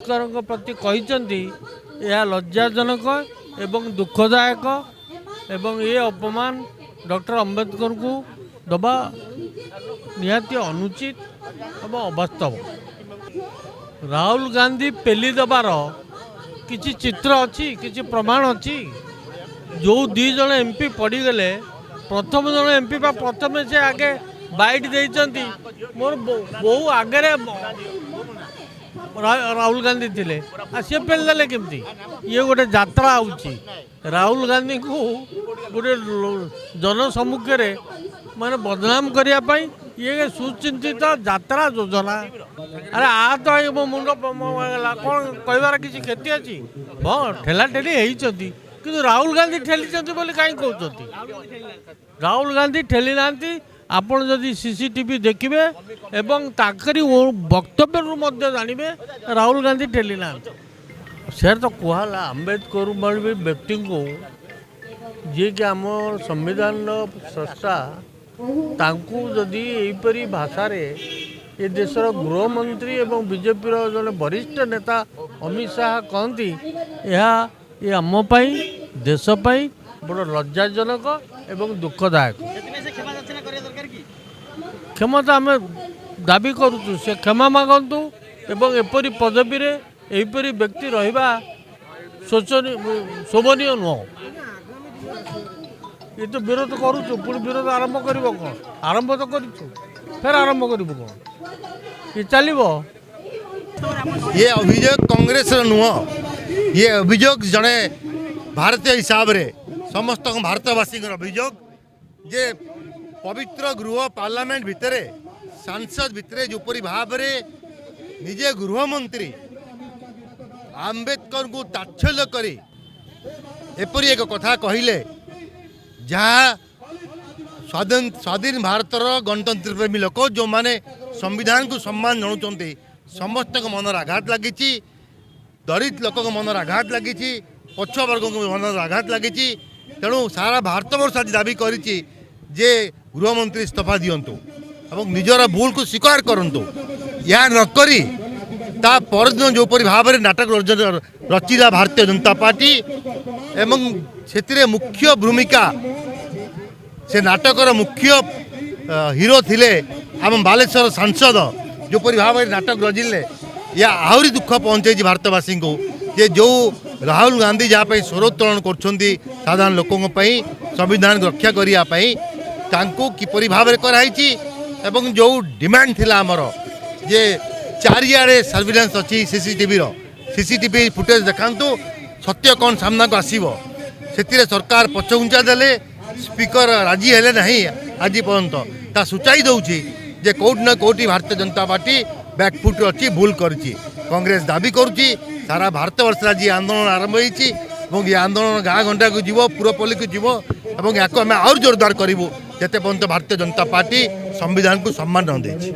सरकार प्रति कहते यह लज्जाजनक एवं दुखदायक एवं ये अपमान डॉक्टर अंबेडकर को दबा निहाती अनुचित एवं अवास्तव। राहुल गांधी पेली दबार किसी चित्र अच्छी किसी प्रमाण अच्छी। जो दी जन एमपी पड़गले प्रथम जन एमपी प्रथम से आगे बैठ देती मोर बहु आगे राहुल गांधी थे सी पेलदेले केमती ये गोटे यात्रा आउची राहुल गांधी को गोटे जन सम्मुख माने बदनाम करने ये सुचिंतित यात्रा योजना। अरे आ तो मो मुंड कौन कहबार किसी क्षति अच्छी हाँ ठेला ठेली होती कि राहुल गांधी ठेली कहीं कहते राहुल गांधी ठेली ना आपण जदि सीसीटीवी देखिए एवं ताकरी वक्तव्य जानवे राहुल गांधी ठेली ना से तो कहला अंबेडकर भली व्यक्ति को जी कि आम संविधान स्रष्टा तांकू जदि यहीपरी भाषा ये देशर गृहमंत्री एवं बीजेपी जन वरिष्ठ नेता अमित शाह कहती ये आमपाई देशपाई बड़ लज्जाजनक एवं दुखदायक। क्षमता आम दाबी करुचु से क्षमा मागंतु एवं एपरी पदवी रे एपरी व्यक्ति रहिबा शोभनीय नुह। ये तो विरोध करुचु पुणी विरोध आरंभ कर कौन आरंभ तो करूँ फिर आरंभ करूँ कौन ये चलो। ये अभियोग कांग्रेस नुह ये अभियोग जड़े भारतीय हिसाब रे समस्त भारतवासी अभियोग जे पवित्र गृह पार्लियामेंट भितरे सांसद भितरे जोपरी भाव रे निजे गृहमंत्री आंबेडकर को ताच्छल्य करी एपरी एक कथा कहले जहाँ स्वाधीन भारतर गणतंत्र प्रेमी लोक जो माने संविधान को सम्मान जनाउछन्ते समस्त को मनर आघात लगी दलित लोक मनर आघात लगी पछुआ वर्ग को मनर आघात लगी तेणु सारा भारतवर्ष आज दाबी करिछि जे गृहमंत्री इस्तीफा दियंतु एवं निजर भूल को स्वीकार करंतु या नकरी ता परदिन जोपरी भाव में नाटक रचिला भारतीय जनता पार्टी एवं से मुख्य भूमिका से नाटकर मुख्य हीरो थिले आम बालेश्वर सांसद जोपरी भाव में नाटक रचिले या आहरी दुख पहुँचे भारतवासी को जे जो राहुल गांधी जहाँ स्वरोत्तोलन कर साधारण लोकों संविधान रक्षा करने किपरि भाव कराई एवं जो डिमांड थिला आमर जे चारिआडे सर्विलांस अच्छी सीसीटीवी फुटेज देखांतु सत्य कौन सामना को आसीबो से सरकार पछघुंचा देले स्पीकर राजी हेले नहीं आज पर्यंत ता सूचाई दौची जे कोर्ट न court Bharatiya Janata party back foot अच्छी भूल करुच्ची। कांग्रेस दाबी करुच्ची सारा भारतवर्ष आज आंदोलन आरंभ होती ये आंदोलन गाँ घंटा को जीव पुरपल्ली को जीव और या आम और जोरदार करूँ जिते पर्यंत भारतीय जनता पार्टी संविधान को सम्मान न देछि।